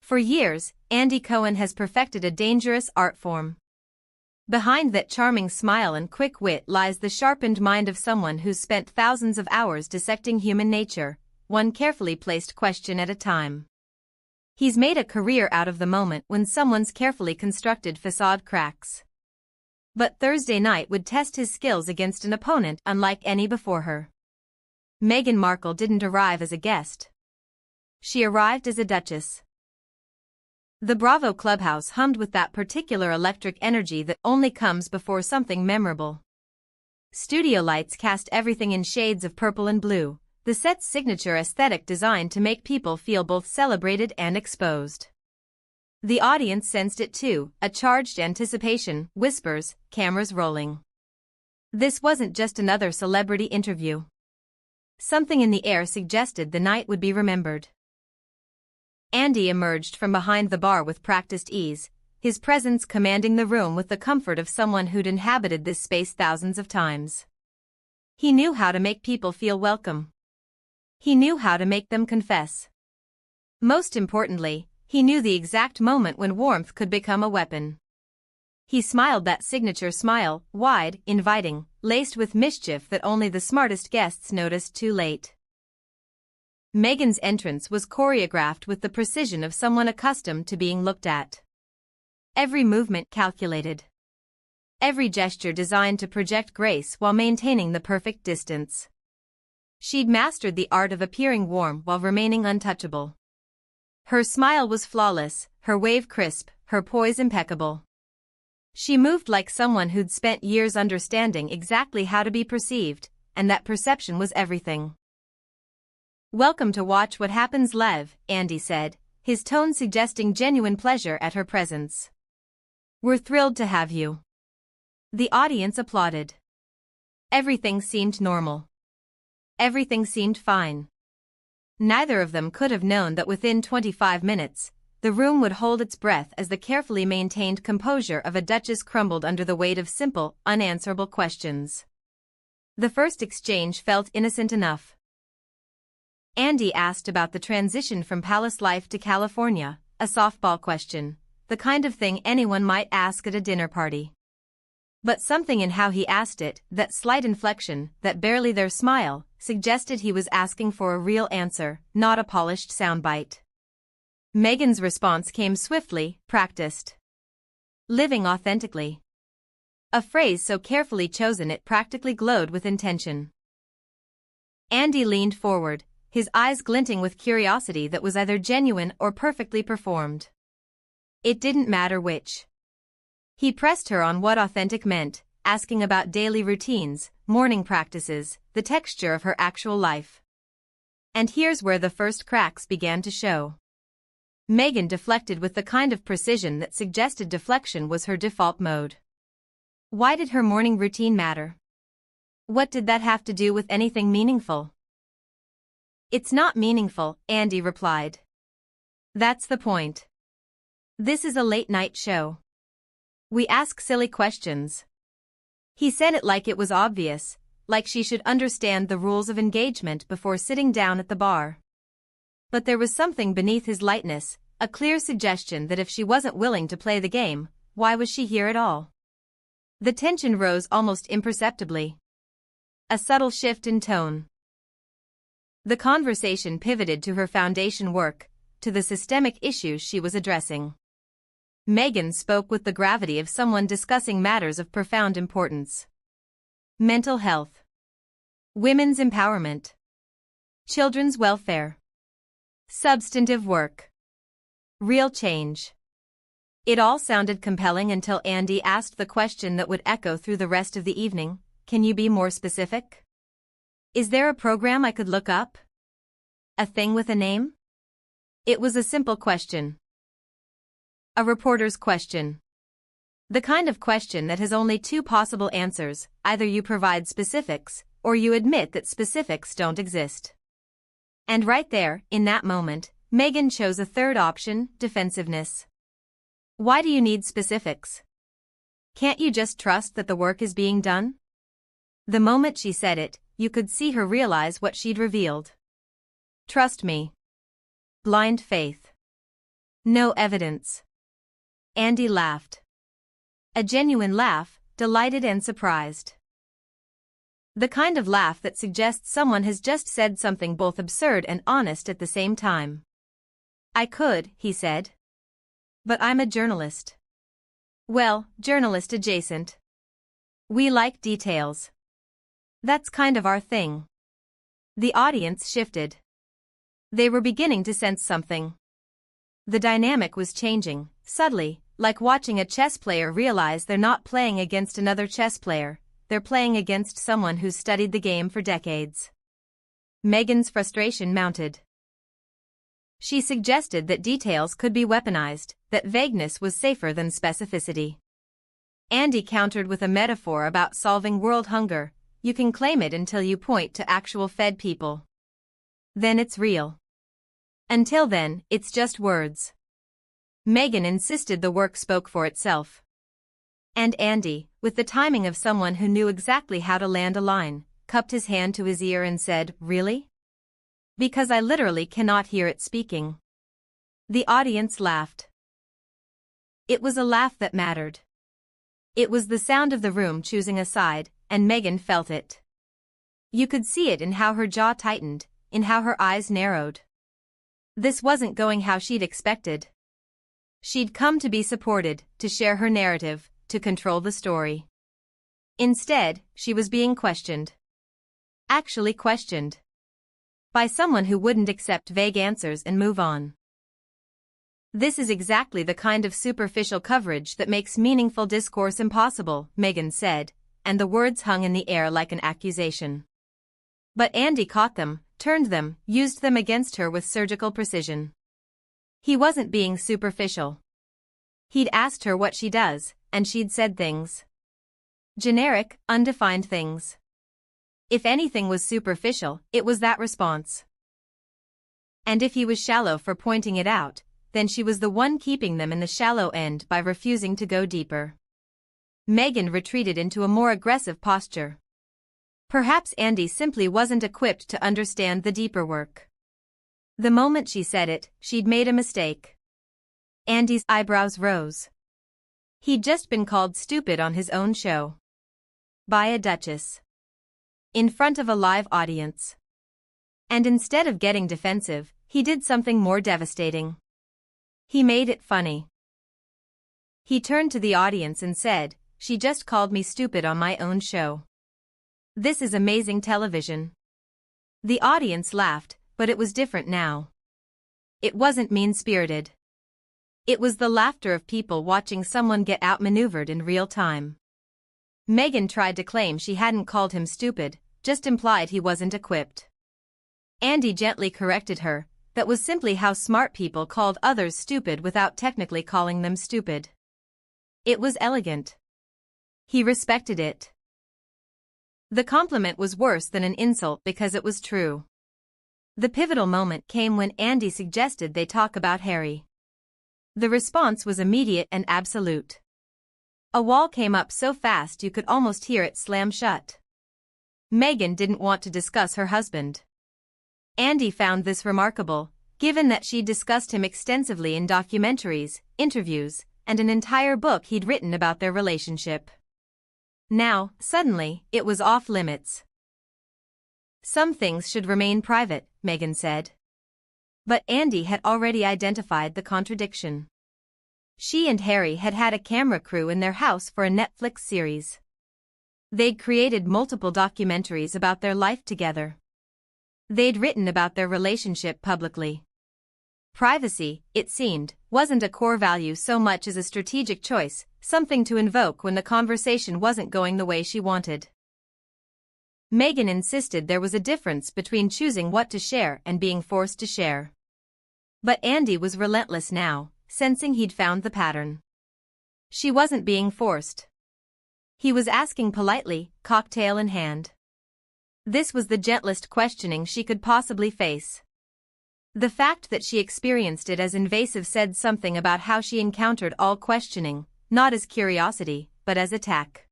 For years, Andy Cohen has perfected a dangerous art form. Behind that charming smile and quick wit lies the sharpened mind of someone who's spent thousands of hours dissecting human nature, one carefully placed question at a time. He's made a career out of the moment when someone's carefully constructed facade cracks. But Thursday night would test his skills against an opponent unlike any before her. Meghan Markle didn't arrive as a guest. She arrived as a duchess. The Bravo clubhouse hummed with that particular electric energy that only comes before something memorable. Studio lights cast everything in shades of purple and blue, the set's signature aesthetic designed to make people feel both celebrated and exposed. The audience sensed it too, a charged anticipation, whispers, cameras rolling. This wasn't just another celebrity interview. Something in the air suggested the night would be remembered. Andy emerged from behind the bar with practiced ease, his presence commanding the room with the comfort of someone who'd inhabited this space thousands of times. He knew how to make people feel welcome. He knew how to make them confess. Most importantly, he knew the exact moment when warmth could become a weapon. He smiled that signature smile, wide, inviting, laced with mischief that only the smartest guests noticed too late. Meghan's entrance was choreographed with the precision of someone accustomed to being looked at. Every movement calculated. Every gesture designed to project grace while maintaining the perfect distance. She'd mastered the art of appearing warm while remaining untouchable. Her smile was flawless, her wave crisp, her poise impeccable. She moved like someone who'd spent years understanding exactly how to be perceived, and that perception was everything. "Welcome to Watch What Happens Live," Andy said, his tone suggesting genuine pleasure at her presence. "We're thrilled to have you." The audience applauded. Everything seemed normal. Everything seemed fine. Neither of them could have known that within 25 minutes, the room would hold its breath as the carefully maintained composure of a duchess crumbled under the weight of simple, unanswerable questions. The first exchange felt innocent enough. Andy asked about the transition from palace life to California, a softball question, the kind of thing anyone might ask at a dinner party. But something in how he asked it, that slight inflection, that barely there smile, suggested he was asking for a real answer, not a polished soundbite. Meghan's response came swiftly, practiced. Living authentically. A phrase so carefully chosen it practically glowed with intention. Andy leaned forward, his eyes glinting with curiosity that was either genuine or perfectly performed. It didn't matter which. He pressed her on what authentic meant, asking about daily routines, morning practices, the texture of her actual life. And here's where the first cracks began to show. Meghan deflected with the kind of precision that suggested deflection was her default mode. Why did her morning routine matter? What did that have to do with anything meaningful? "It's not meaningful," Andy replied. "That's the point. This is a late-night show. We ask silly questions." He said it like it was obvious, like she should understand the rules of engagement before sitting down at the bar. But there was something beneath his lightness, a clear suggestion that if she wasn't willing to play the game, why was she here at all? The tension rose almost imperceptibly. A subtle shift in tone. The conversation pivoted to her foundation work, to the systemic issues she was addressing. Meghan spoke with the gravity of someone discussing matters of profound importance. Mental health. Women's empowerment. Children's welfare. Substantive work. Real change. It all sounded compelling until Andy asked the question that would echo through the rest of the evening, "Can you be more specific? Is there a program I could look up? A thing with a name?" It was a simple question. A reporter's question. The kind of question that has only two possible answers: either you provide specifics, or you admit that specifics don't exist. And right there, in that moment, Meghan chose a third option: defensiveness. Why do you need specifics? Can't you just trust that the work is being done? The moment she said it, you could see her realize what she'd revealed. Trust me. Blind faith. No evidence. Andy laughed. A genuine laugh, delighted and surprised. The kind of laugh that suggests someone has just said something both absurd and honest at the same time. I could, he said. But I'm a journalist. Well, journalist adjacent. We like details. That's kind of our thing. The audience shifted. They were beginning to sense something. The dynamic was changing, subtly, like watching a chess player realize they're not playing against another chess player, they're playing against someone who's studied the game for decades. Meghan's frustration mounted. She suggested that details could be weaponized, that vagueness was safer than specificity. Andy countered with a metaphor about solving world hunger: you can claim it until you point to actual fed people. Then it's real. Until then, it's just words. Meghan insisted the work spoke for itself. And Andy, with the timing of someone who knew exactly how to land a line, cupped his hand to his ear and said, "Really? Because I literally cannot hear it speaking." The audience laughed. It was a laugh that mattered. It was the sound of the room choosing a side, and Meghan felt it. You could see it in how her jaw tightened, in how her eyes narrowed. This wasn't going how she'd expected. She'd come to be supported, to share her narrative, to control the story. Instead, she was being questioned. Actually questioned. By someone who wouldn't accept vague answers and move on. This is exactly the kind of superficial coverage that makes meaningful discourse impossible, Meghan said, and the words hung in the air like an accusation. But Andy caught them, turned them, used them against her with surgical precision. He wasn't being superficial. He'd asked her what she does, and she'd said things. Generic, undefined things. If anything was superficial, it was that response. And if he was shallow for pointing it out, then she was the one keeping them in the shallow end by refusing to go deeper. Meghan retreated into a more aggressive posture. Perhaps Andy simply wasn't equipped to understand the deeper work. The moment she said it, she'd made a mistake. Andy's eyebrows rose. He'd just been called stupid on his own show. By a duchess. In front of a live audience. And instead of getting defensive, he did something more devastating. He made it funny. He turned to the audience and said, "She just called me stupid on my own show. This is amazing television." The audience laughed, but it was different now. It wasn't mean-spirited. It was the laughter of people watching someone get outmaneuvered in real time. Meghan tried to claim she hadn't called him stupid, just implied he wasn't equipped. Andy gently corrected her, that was simply how smart people called others stupid without technically calling them stupid. It was elegant. He respected it. The compliment was worse than an insult because it was true. The pivotal moment came when Andy suggested they talk about Harry. The response was immediate and absolute. A wall came up so fast you could almost hear it slam shut. Meghan didn't want to discuss her husband. Andy found this remarkable, given that she'd discussed him extensively in documentaries, interviews, and an entire book he'd written about their relationship. Now, suddenly, it was off limits. Some things should remain private, Meghan said. But Andy had already identified the contradiction. She and Harry had had a camera crew in their house for a Netflix series. They'd created multiple documentaries about their life together. They'd written about their relationship publicly. Privacy, it seemed, wasn't a core value so much as a strategic choice, something to invoke when the conversation wasn't going the way she wanted. Meghan insisted there was a difference between choosing what to share and being forced to share. But Andy was relentless now, sensing he'd found the pattern. She wasn't being forced. He was asking politely, cocktail in hand. This was the gentlest questioning she could possibly face. The fact that she experienced it as invasive said something about how she encountered all questioning, not as curiosity, but as attack.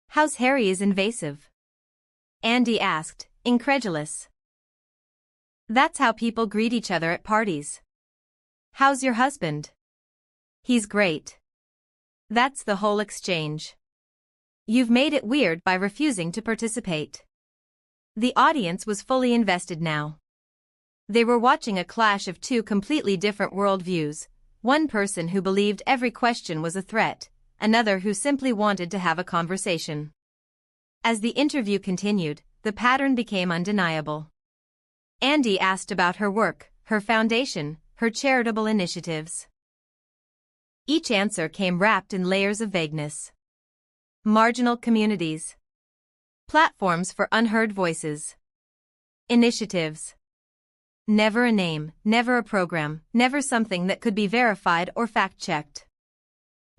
"How's Harry is invasive?" Andy asked, incredulous. "That's how people greet each other at parties. "How's your husband?" "He's great." That's the whole exchange. You've made it weird by refusing to participate. The audience was fully invested now. They were watching a clash of two completely different worldviews, one person who believed every question was a threat, another who simply wanted to have a conversation. As the interview continued, the pattern became undeniable. Andy asked about her work, her foundation, her charitable initiatives. Each answer came wrapped in layers of vagueness. Marginal communities. Platforms for unheard voices. Initiatives. Never a name, never a program, never something that could be verified or fact-checked.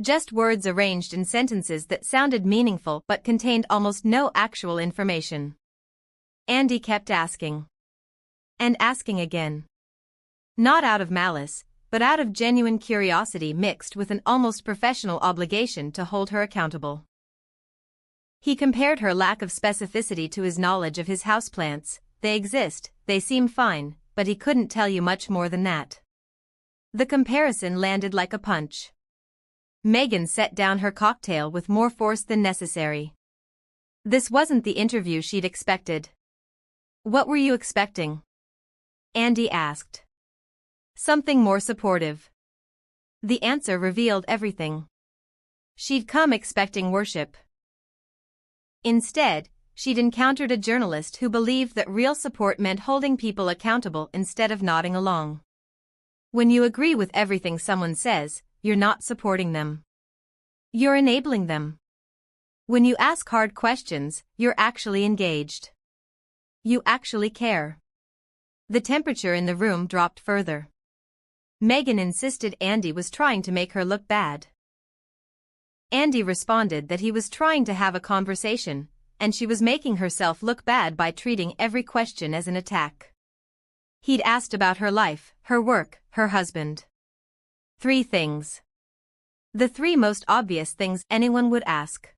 Just words arranged in sentences that sounded meaningful but contained almost no actual information. Andy kept asking. And asking again. Not out of malice, but out of genuine curiosity mixed with an almost professional obligation to hold her accountable. He compared her lack of specificity to his knowledge of his houseplants. They exist, they seem fine, but he couldn't tell you much more than that. The comparison landed like a punch. Meghan set down her cocktail with more force than necessary. This wasn't the interview she'd expected. "What were you expecting?" Andy asked. "Something more supportive." The answer revealed everything. She'd come expecting worship. Instead, she'd encountered a journalist who believed that real support meant holding people accountable instead of nodding along. When you agree with everything someone says, you're not supporting them. You're enabling them. When you ask hard questions, you're actually engaged. You actually care. The temperature in the room dropped further. Meghan insisted Andy was trying to make her look bad. Andy responded that he was trying to have a conversation, and she was making herself look bad by treating every question as an attack. He'd asked about her life, her work, her husband. 3 things. The 3 most obvious things anyone would ask.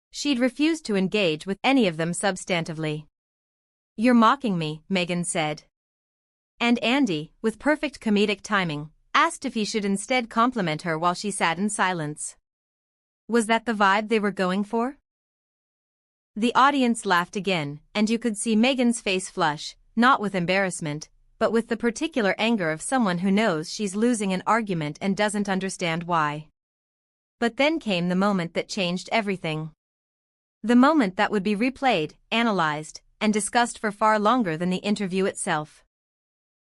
She'd refused to engage with any of them substantively. "You're mocking me," Meghan said. And Andy, with perfect comedic timing, asked if he should instead compliment her while she sat in silence. Was that the vibe they were going for? The audience laughed again, and you could see Meghan's face flush, not with embarrassment, but with the particular anger of someone who knows she's losing an argument and doesn't understand why. But then came the moment that changed everything. The moment that would be replayed, analyzed, and discussed for far longer than the interview itself.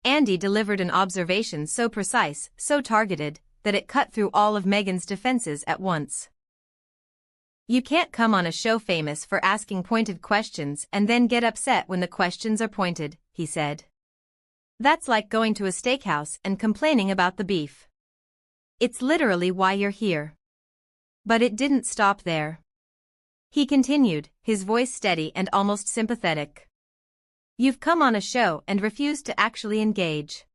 Andy delivered an observation so precise, so targeted, that it cut through all of Meghan's defenses at once. You can't come on a show famous for asking pointed questions and then get upset when the questions are pointed, he said. That's like going to a steakhouse and complaining about the beef. It's literally why you're here. But it didn't stop there. He continued, his voice steady and almost sympathetic. You've come on a show and refused to actually engage.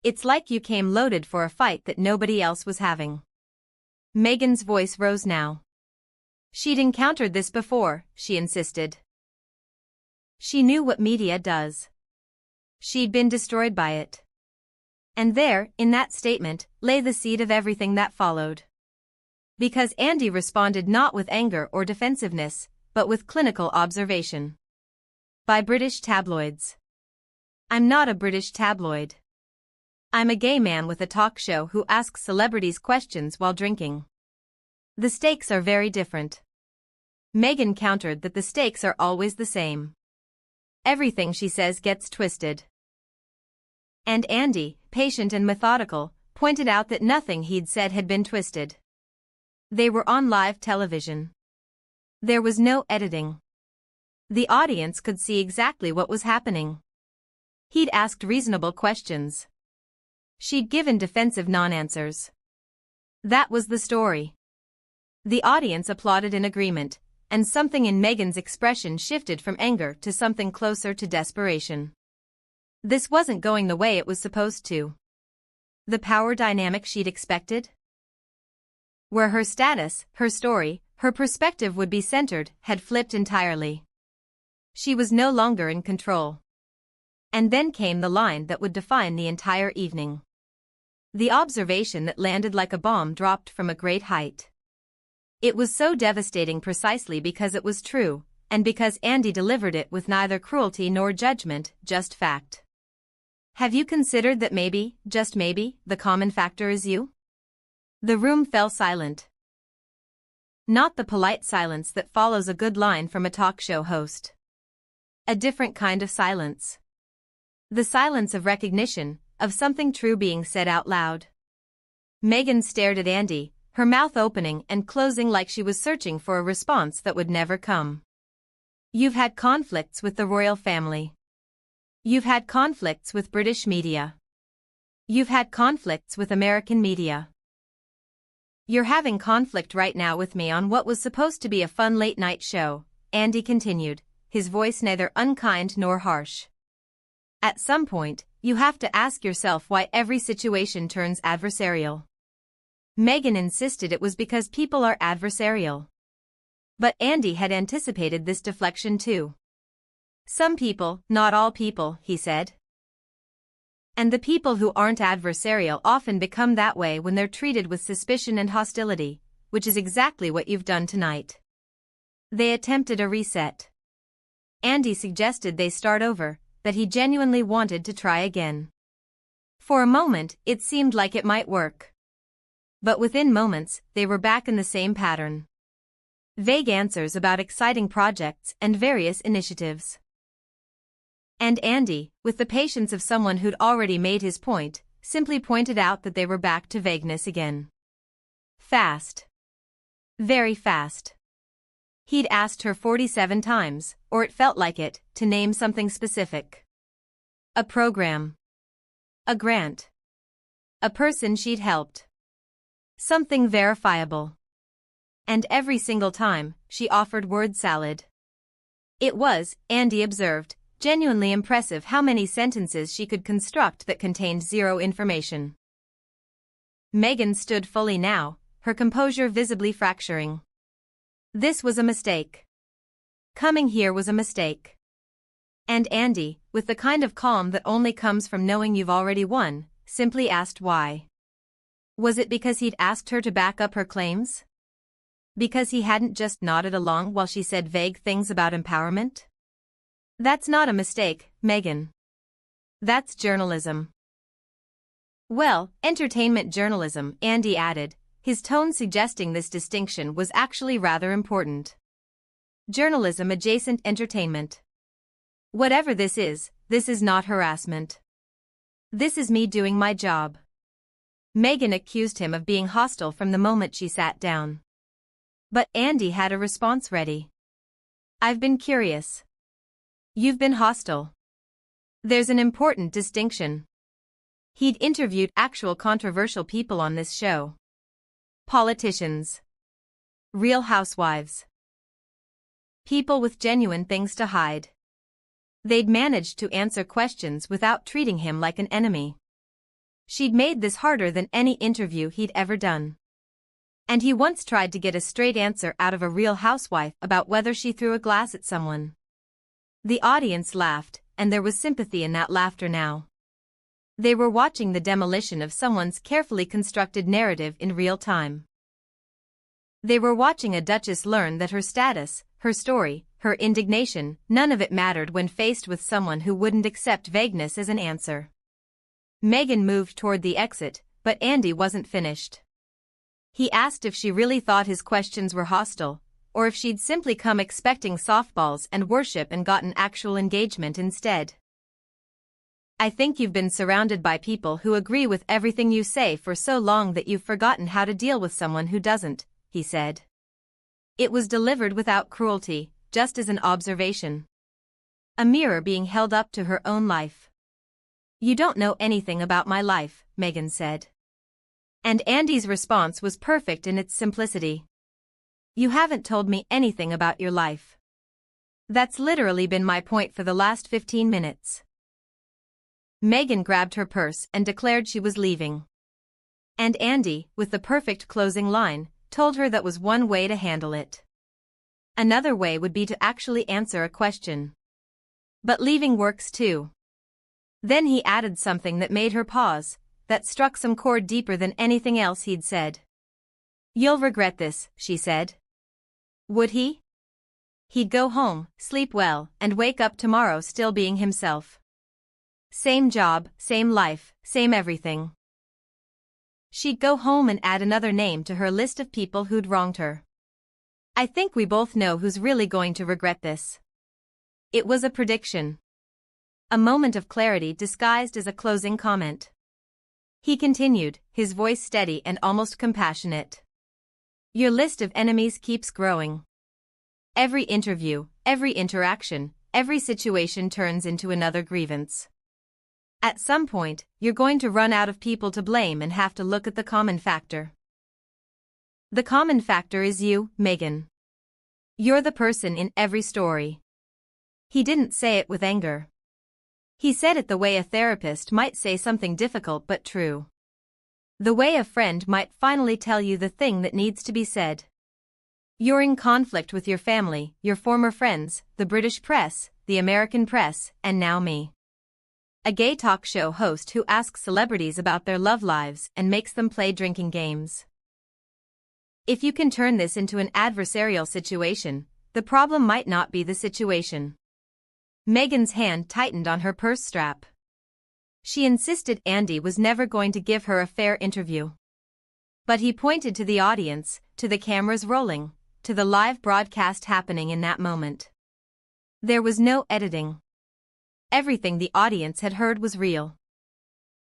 It's like you came loaded for a fight that nobody else was having. Meghan's voice rose now. She'd encountered this before, she insisted. She knew what media does. She'd been destroyed by it. And there, in that statement, lay the seed of everything that followed. Because Andy responded not with anger or defensiveness, but with clinical observation. By British tabloids. I'm not a British tabloid. I'm a gay man with a talk show who asks celebrities questions while drinking. The stakes are very different. Meghan countered that the stakes are always the same. Everything she says gets twisted. And Andy, patient and methodical, pointed out that nothing he'd said had been twisted. They were on live television. There was no editing. The audience could see exactly what was happening. He'd asked reasonable questions. She'd given defensive non-answers. That was the story. The audience applauded in agreement, and something in Meghan's expression shifted from anger to something closer to desperation. This wasn't going the way it was supposed to. The power dynamic she'd expected? Where her status, her story, her perspective would be centered, had flipped entirely. She was no longer in control. And then came the line that would define the entire evening. The observation that landed like a bomb dropped from a great height. It was so devastating precisely because it was true, and because Andy delivered it with neither cruelty nor judgment, just fact. Have you considered that maybe, just maybe, the common factor is you? The room fell silent. Not the polite silence that follows a good line from a talk show host. A different kind of silence. The silence of recognition, of something true being said out loud. Meghan stared at Andy, her mouth opening and closing like she was searching for a response that would never come. You've had conflicts with the royal family. You've had conflicts with British media. You've had conflicts with American media. You're having conflict right now with me on what was supposed to be a fun late-night show, Andy continued, his voice neither unkind nor harsh. At some point, you have to ask yourself why every situation turns adversarial. Meghan insisted it was because people are adversarial. But Andy had anticipated this deflection too. Some people, not all people, he said. And the people who aren't adversarial often become that way when they're treated with suspicion and hostility, which is exactly what you've done tonight. They attempted a reset. Andy suggested they start over, that he genuinely wanted to try again. For a moment, it seemed like it might work. But within moments, they were back in the same pattern. Vague answers about exciting projects and various initiatives. And Andy, with the patience of someone who'd already made his point, simply pointed out that they were back to vagueness again. Fast. Very fast. He'd asked her 47 times, or it felt like it, to name something specific. A program. A grant. A person she'd helped. Something verifiable. And every single time, she offered word salad. It was, Andy observed, genuinely impressive how many sentences she could construct that contained zero information. Meghan stood fully now, her composure visibly fracturing. This was a mistake. Coming here was a mistake. And Andy, with the kind of calm that only comes from knowing you've already won, simply asked why. Was it because he'd asked her to back up her claims? Because he hadn't just nodded along while she said vague things about empowerment? That's not a mistake, Meghan. That's journalism. Well, entertainment journalism, Andy added, his tone suggesting this distinction was actually rather important. Journalism adjacent entertainment. Whatever this is not harassment. This is me doing my job. Meghan accused him of being hostile from the moment she sat down. But Andy had a response ready. I've been curious. You've been hostile. There's an important distinction. He'd interviewed actual controversial people on this show. Politicians. Real housewives. People with genuine things to hide. They'd managed to answer questions without treating him like an enemy. She'd made this harder than any interview he'd ever done. And he once tried to get a straight answer out of a real housewife about whether she threw a glass at someone. The audience laughed, and there was sympathy in that laughter now. They were watching the demolition of someone's carefully constructed narrative in real time. They were watching a duchess learn that her status, her story, her indignation, none of it mattered when faced with someone who wouldn't accept vagueness as an answer. Meghan moved toward the exit, but Andy wasn't finished. He asked if she really thought his questions were hostile, or if she'd simply come expecting softballs and worship and gotten actual engagement instead. I think you've been surrounded by people who agree with everything you say for so long that you've forgotten how to deal with someone who doesn't, he said. It was delivered without cruelty, just as an observation. A mirror being held up to her own life. You don't know anything about my life, Meghan said. And Andy's response was perfect in its simplicity. You haven't told me anything about your life. That's literally been my point for the last 15 minutes. Meghan grabbed her purse and declared she was leaving. And Andy, with the perfect closing line, told her that was one way to handle it. Another way would be to actually answer a question. But leaving works too. Then he added something that made her pause, that struck some chord deeper than anything else he'd said. "You'll regret this," she said. Would he? He'd go home, sleep well, and wake up tomorrow still being himself. Same job, same life, same everything. She'd go home and add another name to her list of people who'd wronged her. "I think we both know who's really going to regret this." It was a prediction. A moment of clarity disguised as a closing comment. He continued, his voice steady and almost compassionate. "Your list of enemies keeps growing. Every interview, every interaction, every situation turns into another grievance. At some point, you're going to run out of people to blame and have to look at the common factor. The common factor is you, Meghan. You're the person in every story." He didn't say it with anger. He said it the way a therapist might say something difficult but true. The way a friend might finally tell you the thing that needs to be said. You're in conflict with your family, your former friends, the British press, the American press, and now me. A gay talk show host who asks celebrities about their love lives and makes them play drinking games. If you can turn this into an adversarial situation, the problem might not be the situation. Meghan's hand tightened on her purse strap. She insisted Andy was never going to give her a fair interview. But he pointed to the audience, to the cameras rolling, to the live broadcast happening in that moment. There was no editing. Everything the audience had heard was real.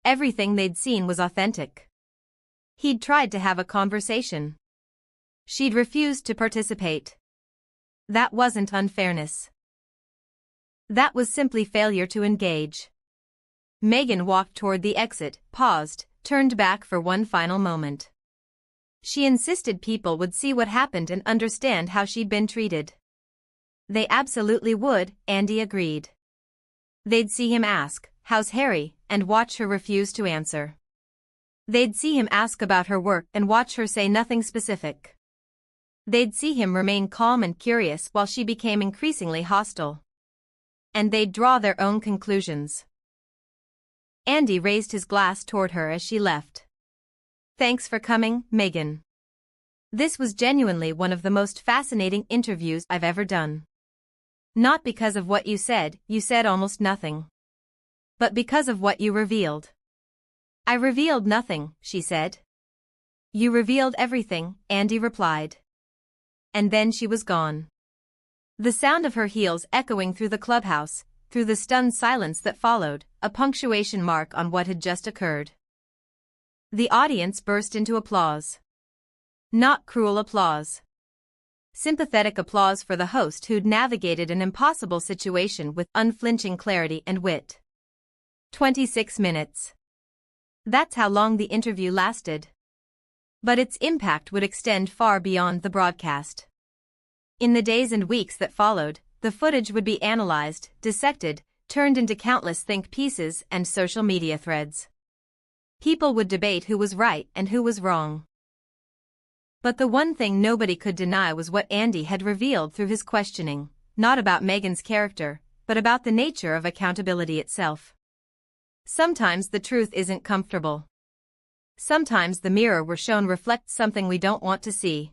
Everything they'd seen was authentic. He'd tried to have a conversation. She'd refused to participate. That wasn't unfairness. That was simply failure to engage. Meghan walked toward the exit, paused, turned back for one final moment. She insisted people would see what happened and understand how she'd been treated. They absolutely would, Andy agreed. They'd see him ask, "How's Harry?" and watch her refuse to answer. They'd see him ask about her work and watch her say nothing specific. They'd see him remain calm and curious while she became increasingly hostile. And they'd draw their own conclusions. Andy raised his glass toward her as she left. "Thanks for coming, Meghan. This was genuinely one of the most fascinating interviews I've ever done. Not because of what you said almost nothing. But because of what you revealed." "I revealed nothing," she said. "You revealed everything," Andy replied. And then she was gone. The sound of her heels echoing through the clubhouse, through the stunned silence that followed, a punctuation mark on what had just occurred. The audience burst into applause. Not cruel applause. Sympathetic applause for the host who'd navigated an impossible situation with unflinching clarity and wit. 26 minutes. That's how long the interview lasted. But its impact would extend far beyond the broadcast. In the days and weeks that followed, the footage would be analyzed, dissected, turned into countless think pieces and social media threads. People would debate who was right and who was wrong. But the one thing nobody could deny was what Andy had revealed through his questioning, not about Meghan's character, but about the nature of accountability itself. Sometimes the truth isn't comfortable. Sometimes the mirror we're shown reflects something we don't want to see.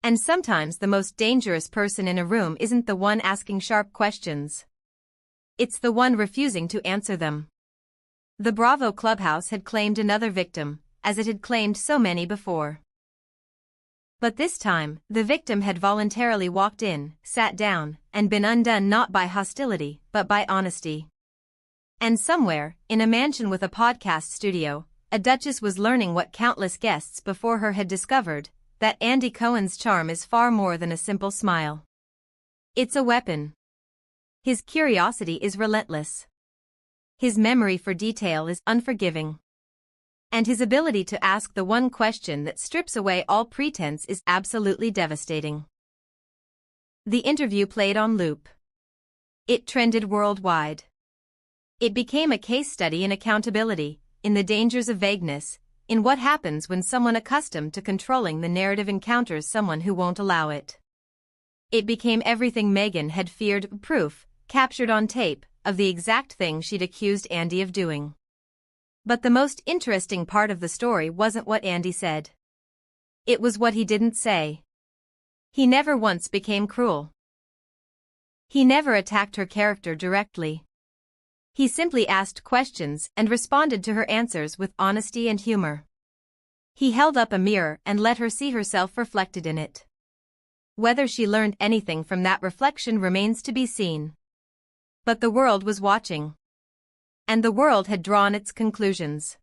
And sometimes the most dangerous person in a room isn't the one asking sharp questions. It's the one refusing to answer them. The Bravo clubhouse had claimed another victim, as it had claimed so many before. But this time, the victim had voluntarily walked in, sat down, and been undone not by hostility, but by honesty. And somewhere, in a mansion with a podcast studio, a duchess was learning what countless guests before her had discovered, that Andy Cohen's charm is far more than a simple smile. It's a weapon. His curiosity is relentless. His memory for detail is unforgiving. And his ability to ask the one question that strips away all pretense is absolutely devastating. The interview played on loop. It trended worldwide. It became a case study in accountability, in the dangers of vagueness, in what happens when someone accustomed to controlling the narrative encounters someone who won't allow it. It became everything Meghan had feared, proof, captured on tape, of the exact thing she'd accused Andy of doing. But the most interesting part of the story wasn't what Andy said. It was what he didn't say. He never once became cruel. He never attacked her character directly. He simply asked questions and responded to her answers with honesty and humor. He held up a mirror and let her see herself reflected in it. Whether she learned anything from that reflection remains to be seen. But the world was watching. And the world had drawn its conclusions.